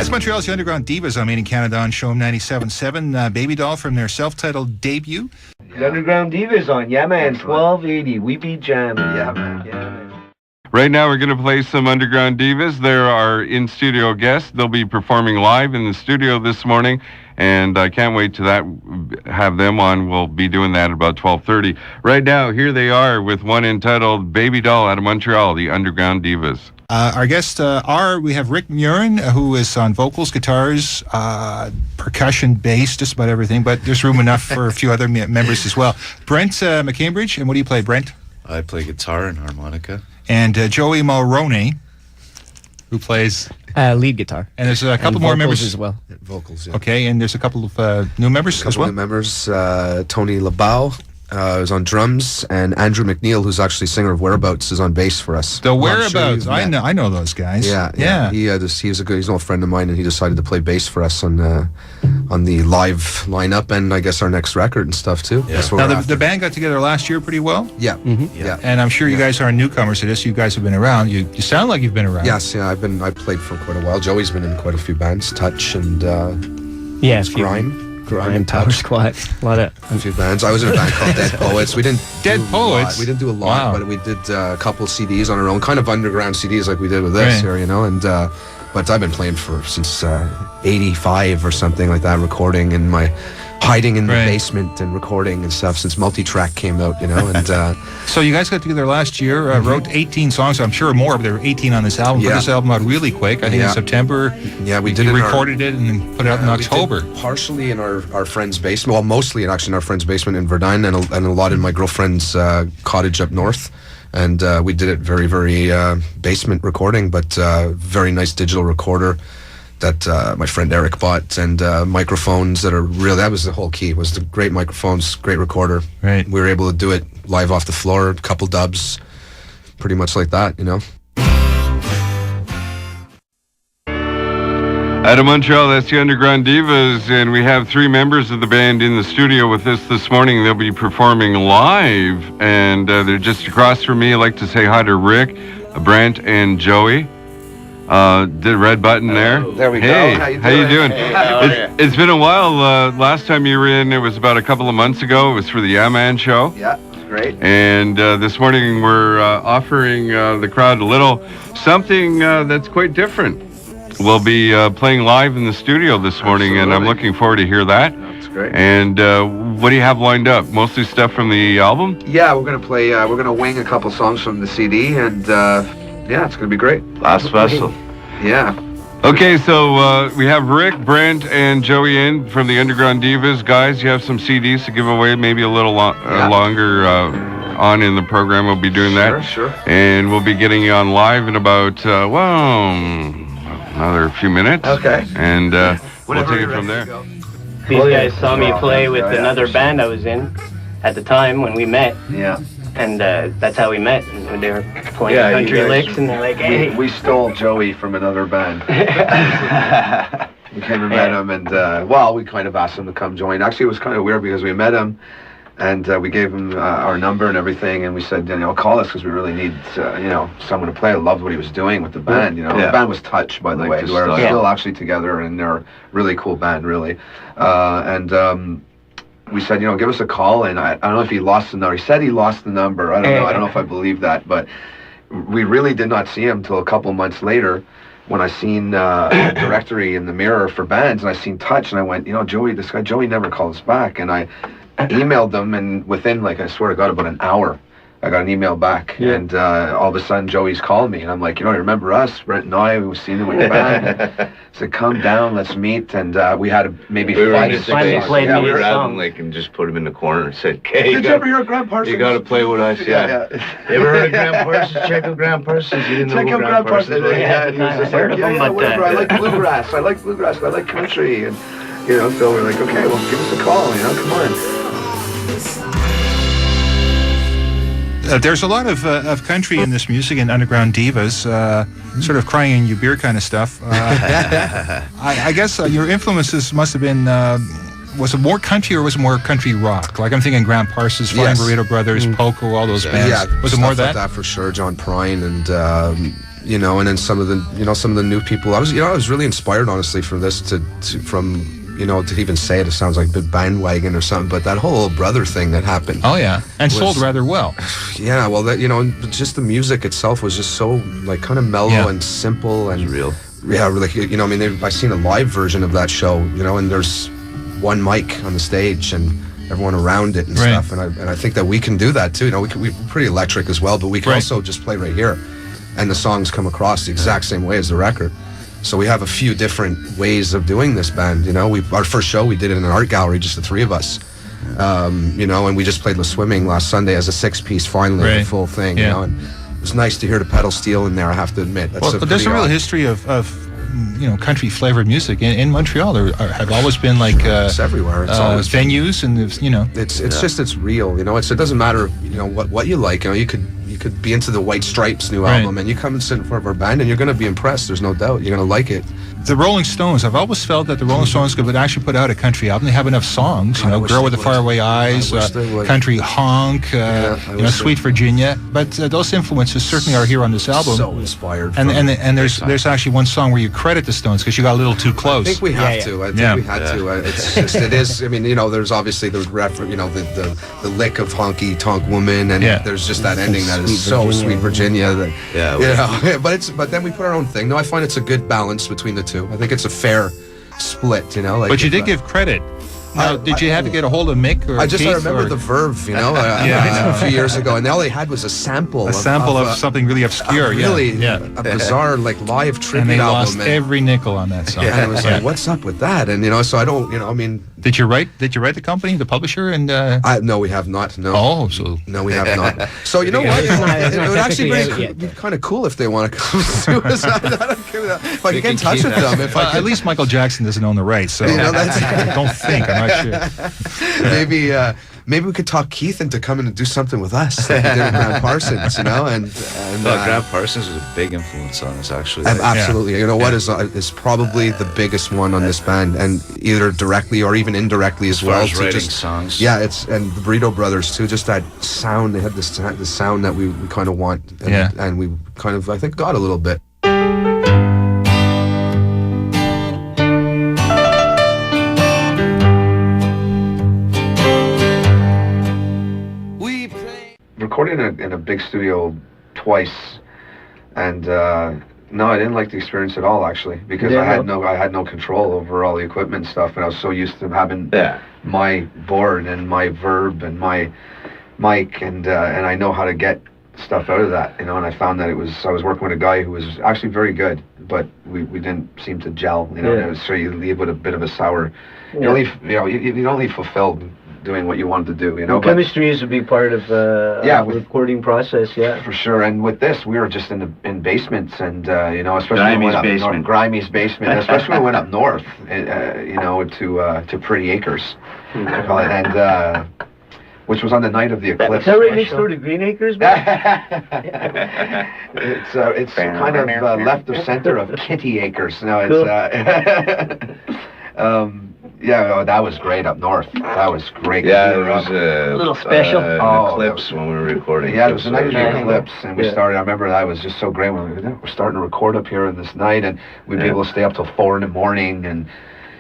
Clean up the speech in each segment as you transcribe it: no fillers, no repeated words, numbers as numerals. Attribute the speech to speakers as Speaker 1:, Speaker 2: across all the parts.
Speaker 1: That's Montreal's Underground Divas on Made in Canada on Show 97.7. Baby Doll from their self-titled debut.
Speaker 2: The Underground Divas on, yeah man, 1280. We be jamming, yeah man.
Speaker 3: Right now we're going to play some Underground Divas. They're our in-studio guests. They'll be performing live in the studio this morning, and I can't wait to have them on. We'll be doing that at about 12:30. Right now, here they are with one entitled Baby Doll out of Montreal, the Underground Divas.
Speaker 1: Our guests we have Rick Murin, who is on vocals, guitars, percussion, bass, just about everything, but there's room enough for a few other members as well. Brent McCambridge, and what do you play, Brent?
Speaker 4: I play guitar and harmonica.
Speaker 1: And Joey Mulroney, who plays...
Speaker 5: lead guitar.
Speaker 1: And there's a couple more members
Speaker 5: as well.
Speaker 4: Vocals, yeah.
Speaker 1: Okay, and there's a couple of new members as well?
Speaker 6: New members, Tony Labau is on drums, and Andrew McNeil, who's actually singer of Whereabouts, is on bass for us.
Speaker 1: The Whereabouts, I know those guys.
Speaker 6: Yeah. He's an old friend of mine, and he decided to play bass for us on the live lineup, and I guess our next record and stuff too.
Speaker 4: Yeah.
Speaker 1: Now the band got together last year pretty well.
Speaker 6: Yeah.
Speaker 5: Mm-hmm.
Speaker 6: Yeah.
Speaker 1: And I'm sure you guys are newcomers to this. You guys have been around. You sound like you've been around.
Speaker 6: Yes, yeah. I played for quite a while. Joey's been in quite a few bands, Touch and Grime,
Speaker 5: Power Squad, a lot of
Speaker 6: a few bands. I was in a band called Dead Poets. We didn't
Speaker 1: We
Speaker 6: didn't do a lot, but we did a couple CDs on our own, kind of underground CDs like we did with this here, you know. And but I've been playing since '85 or something like that, recording in hiding in the basement and recording and stuff since Multitrack came out, you know. And
Speaker 1: so you guys got together last year, wrote 18 songs. I'm sure more, but there were 18 on this album. Put this album out really quick. I think in September.
Speaker 6: Yeah, we
Speaker 1: recorded it and then put it out in October.
Speaker 6: Partially in our friend's basement. Well, mostly actually in our friend's basement in Verdun, and a lot in my girlfriend's cottage up north. And we did it very, very basement recording, but very nice digital recorder that my friend Eric bought, and microphones that was the whole key, was the great microphones, great recorder.
Speaker 1: Right.
Speaker 6: We were able to do it live off the floor, a couple dubs, pretty much like that, you know.
Speaker 3: Out of Montreal, that's the Underground Divas, and we have 3 members of the band in the studio with us this morning. They'll be performing live, and they're just across from me. I'd like to say hi to Rick, Brent, and Joey. The red button there.
Speaker 2: There we go.
Speaker 3: How you doing? It's been a while. Last time you were in, it was about a couple of months ago. It was for the Yeah Man show.
Speaker 2: Yeah, great.
Speaker 3: And this morning we're offering the crowd a little something that's quite different. We'll be playing live in the studio this morning, and I'm looking forward to hear that.
Speaker 2: That's great.
Speaker 3: And what do you have lined up? Mostly stuff from the album?
Speaker 2: Yeah, we're gonna play. We're gonna wing a couple songs from the CD, and yeah, it's gonna be great.
Speaker 4: Last special.
Speaker 2: Yeah.
Speaker 3: Okay, so we have Rick, Brent, and Joey in from the Underground Divas. Guys, you have some CDs to give away, maybe a little longer on in the program. We'll be doing that.
Speaker 2: Sure.
Speaker 3: And we'll be getting you on live in about, another few minutes.
Speaker 2: Okay.
Speaker 3: And we'll take it from there.
Speaker 7: These guys saw me play with another band I was in at the time when we met.
Speaker 2: Yeah.
Speaker 7: And that's how we met. And they were playing country licks, and they're like, hey.
Speaker 2: We stole Joey from another band. We came and met him, and we kind of asked him to come join. Actually, it was kind of weird because we met him, and we gave him our number and everything, and we said, call us because we really need, someone to play. I loved what he was doing with the band. The band was Touch, by the way. We're still actually together, and they're a really cool band, really. We said, give us a call, and I don't know if he lost the number. He said he lost the number. I don't know. I don't know if I believe that, but we really did not see him until a couple months later when I seen a directory in the Mirror for bands, and I seen Touch, and I went, this guy Joey never called us back, and I emailed them, and within, I swear to God, about an hour, I got an email back, and all of a sudden Joey's calling me, and I'm like, you remember us, Brent and I, we seen him with the band. I said, come down, let's meet, and we had maybe 5 to 6 songs.
Speaker 4: We were at him, and just put him in the corner and said, "Okay,
Speaker 2: did you ever hear of Graham Parsons?
Speaker 4: You got to play with us." Yeah. You ever heard of Graham Parsons? Check out Graham Parsons. You didn't know who Graham Parsons was?
Speaker 2: Yeah, and he was just like, whatever. I like bluegrass. I like country, and so we're like, okay, well, give us a call. Come on.
Speaker 1: There's a lot of country in this music and Underground Divas, sort of crying in your beer kind of stuff. I guess your influences must have been, was it more country or was it more country rock? Like I'm thinking Graham Parsons, Flying Burrito Brothers, Poco, all those bands.
Speaker 6: Yeah,
Speaker 1: was it more
Speaker 6: like
Speaker 1: that?
Speaker 6: that for sure. John Prine and you know, and then some of the new people. I was really inspired, honestly, from this to even say it sounds like a bit bandwagon or something, but that whole brother thing that happened.
Speaker 1: Oh yeah, and sold rather well.
Speaker 6: Yeah, well, that, just the music itself was just so like kind of mellow and simple and
Speaker 8: real.
Speaker 6: Yeah, really. I've seen a live version of that show, and there's one mic on the stage and everyone around it and stuff, and I think that we can do that too. We're pretty electric as well, but we can also just play right here, and the songs come across the exact same way as the record. So we have a few different ways of doing this band. Our first show we did it in an art gallery, just the three of us. And we just played with Swimming last Sunday as a 6-piece finally, the full thing. And it was nice to hear the pedal steel in there, I have to admit.
Speaker 1: But there's a real history of country flavored music in Montreal. There have always been like
Speaker 6: it's everywhere. It's always
Speaker 1: venues, and
Speaker 6: it's real. It doesn't matter what you like. You could be into the White Stripes new album, and you come and sit in front of our band, and you're going to be impressed. There's no doubt. You're going to like it.
Speaker 1: The Rolling Stones. I've always felt that the Rolling Stones could actually put out a country album. They have enough songs. Girl with the Faraway Eyes, Country Honk, Sweet Virginia. But those influences certainly are here on this album.
Speaker 6: So inspired.
Speaker 1: And there's actually one song where you credit the Stones because you got a little too close.
Speaker 6: I think we have to. I think we had to. It's just, it is. I mean, there's obviously the the lick of Honky Tonk Woman, and there's just that ending that is so Sweet Virginia. But then we put our own thing. No, I find it's a good balance between the two. I think it's a fair split,
Speaker 1: But you did give credit. Now, did you have to get a hold of Mick or
Speaker 6: I
Speaker 1: Keith,
Speaker 6: remember the Verve, a few years ago, and all they had was a sample.
Speaker 1: Of something really obscure,
Speaker 6: a bizarre live tribute
Speaker 1: and they
Speaker 6: album.
Speaker 1: Lost every nickel on that song.
Speaker 6: And it was like, what's up with that? And so I don't,
Speaker 1: Did you write the company, the publisher, and?
Speaker 6: No, we have not. No.
Speaker 1: Oh, so
Speaker 6: no, we have not. So you know what? It would actually be kind of cool if they want to come to us. If I can get in touch with them.
Speaker 1: At least Michael Jackson doesn't own the rights, so I don't think. I'm not sure.
Speaker 6: Maybe we could talk Keith into coming and do something with us, like we did with Grant Parsons, and
Speaker 8: Grant Parsons was a big influence on us, actually.
Speaker 6: Absolutely. What is probably the biggest one on this band, and either directly or even indirectly as well.
Speaker 8: As writing songs.
Speaker 6: Yeah, and the Burrito Brothers too. Just that sound. They had this sound that we kind of want, and we kind of, I think, got a little bit.
Speaker 2: Recording in a big studio twice, and no, I didn't like the experience at all, actually, because I had no control over all the equipment and stuff, and I was so used to having my board and my Verb and my mic, and I know how to get stuff out of that, and I found that I was working with a guy who was actually very good, but we didn't seem to gel, so you leave with a bit of a sour. You don't leave fulfilled doing what you wanted to do,
Speaker 4: chemistry is a big part of the recording process,
Speaker 2: for sure. And with this, we were just in basements, and especially when we went up north, Grimey's basement, especially when we went up north, to Pretty Acres, and which was on the night of the eclipse.
Speaker 4: Is that right next door to Green Acres, man?
Speaker 2: It's kind of left of center of Kitty Acres. No, it's that was great up north. That was great.
Speaker 8: Yeah, it was a
Speaker 4: little special.
Speaker 8: An eclipse when we were recording.
Speaker 2: Yeah, it was a night of the eclipse, and we started. I remember that was just so great. We're starting to record up here on this night, and we'd be able to stay up till 4 a.m, and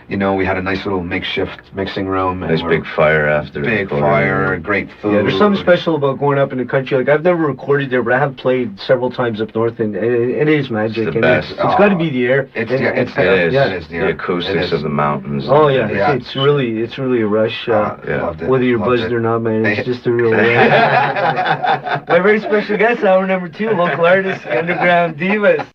Speaker 2: we had a nice little makeshift mixing room. And
Speaker 8: nice big fire after.
Speaker 2: Big fire, great food.
Speaker 4: Yeah, there's something special about going up in the country. Like, I've never recorded there, but I have played several times up north, and it is magic.
Speaker 8: It's the best.
Speaker 4: It's got to be the air.
Speaker 2: It is
Speaker 8: the acoustics of the mountains.
Speaker 4: Oh yeah, it's really a rush.
Speaker 2: Loved it.
Speaker 4: Whether you're buzzed or not, man, it's just a real. My very special guest, hour number 2, local artist, Underground Divas.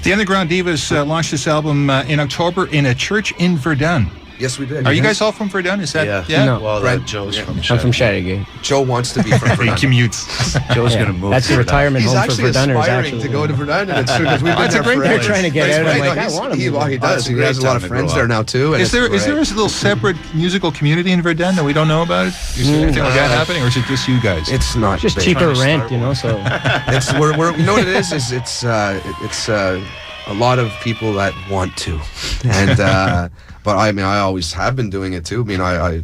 Speaker 1: The Underground Divas launched this album in October in a church in Verdun.
Speaker 6: Yes, we did.
Speaker 1: Are you guys all from Verdun? Is that
Speaker 5: No.
Speaker 8: Well, Joe's from
Speaker 5: I'm from Chattagay.
Speaker 6: Joe wants to be from Verdun.
Speaker 1: He commutes.
Speaker 8: Joe's going to move.
Speaker 5: That's the retirement
Speaker 6: He's
Speaker 5: home for
Speaker 6: actually
Speaker 5: Verduners.
Speaker 6: aspiring to go to Verdun, and it's true because we've been there forever.
Speaker 5: They're trying to get out. I'm like, I want to.
Speaker 6: He does. He has a lot of friends there now too.
Speaker 1: Is there a little separate musical community in Verdun that we don't know about? Is there anything like that happening, or is it just you guys?
Speaker 6: It's not
Speaker 5: just cheaper rent, So
Speaker 6: it's we're you know what it is it's a lot of people that want to, and but I always have been doing it too. I mean, I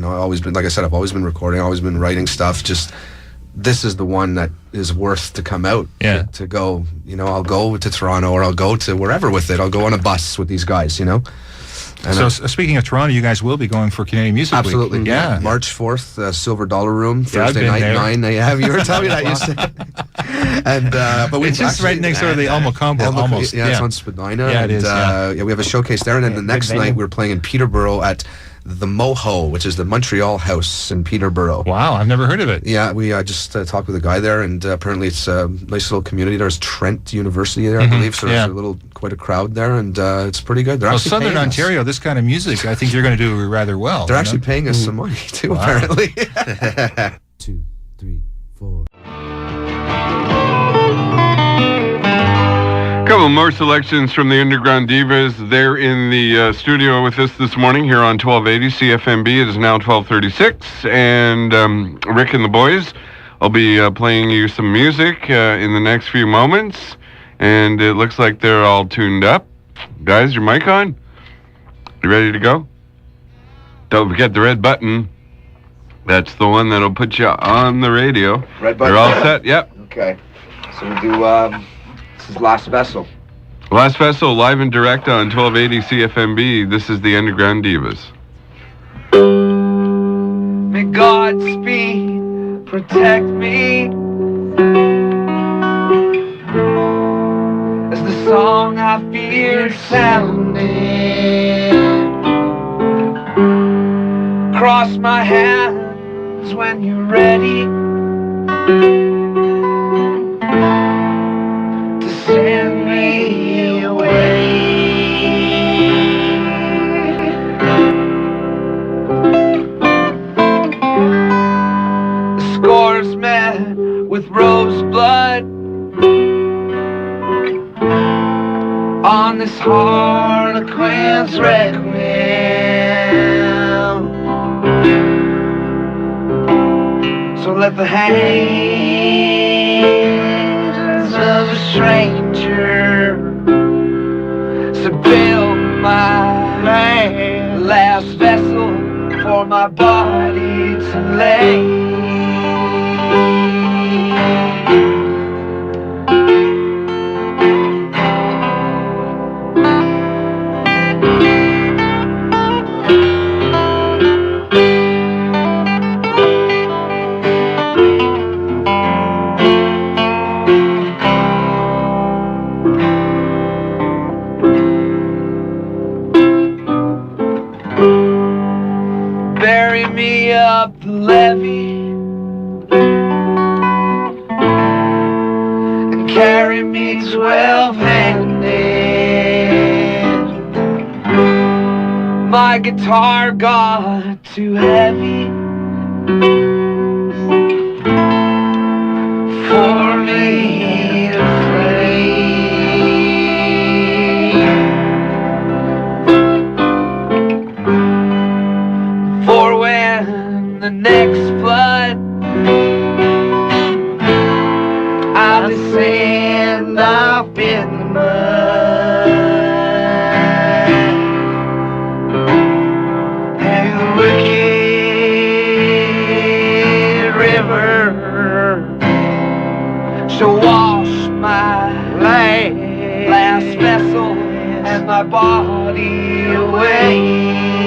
Speaker 6: always been, like I said, I've always been recording, always been writing stuff. Just this is the one that is worth to come out.
Speaker 1: Yeah.
Speaker 6: To go, I'll go to Toronto or I'll go to wherever with it. I'll go on a bus with these guys, And
Speaker 1: So speaking of Toronto, you guys will be going for Canadian Music
Speaker 6: absolutely.
Speaker 1: Week. Yeah.
Speaker 6: March 4th, Silver Dollar Room,
Speaker 1: Yeah, I've
Speaker 6: Thursday
Speaker 1: been
Speaker 6: night,
Speaker 1: there.
Speaker 6: 9. Yeah, you were telling me that. You said. And but we
Speaker 1: It's just right next door to the Elmo Combo, almost.
Speaker 6: Yeah, it's on Spadina.
Speaker 1: Yeah, it is,
Speaker 6: yeah, we have a showcase there, and then the next
Speaker 5: venue.
Speaker 6: night we're playing in Peterborough at the Moho, which is the Montreal House in Peterborough.
Speaker 1: Wow, I've never heard of it.
Speaker 6: Yeah, we just talked with a guy there, and apparently it's a nice little community. There's Trent University there, I believe, so there's quite a crowd there, and it's pretty good. They're
Speaker 1: Well,
Speaker 6: actually
Speaker 1: Southern
Speaker 6: paying us.
Speaker 1: Ontario, this kind of music, I think you're going to do rather well.
Speaker 6: They're actually paying us some money too, apparently.
Speaker 9: 2, 3, 4.
Speaker 3: Couple more selections from the Underground Divas. They're in the studio with us this morning here on 1280 CFMB. It is now 12:36, and Rick and the boys will be playing you some music in the next few moments, and it looks like they're all tuned up. Guys, your mic on? You ready to go? Don't forget the red button. That's the one that'll put you on the radio.
Speaker 2: Red button.
Speaker 3: You're all set? Yep.
Speaker 2: Okay. So we do, this is Last Vessel.
Speaker 3: Last Vessel, live and direct on 1280 CFMB. This is the Underground Divas.
Speaker 10: May Godspeed protect me as the song I feared sounded. Cross my hands when you're ready to send me away. The scores met with rose blood on this harlequin's requiem. So let the hands of a stranger build my last vessel for my body to lay. Bury me up the levee and carry me 12-handed. My guitar got too heavy for me to play. For when the next flood I'll descend up in the mud, and the wicked river shall wash my last vessel and my body away.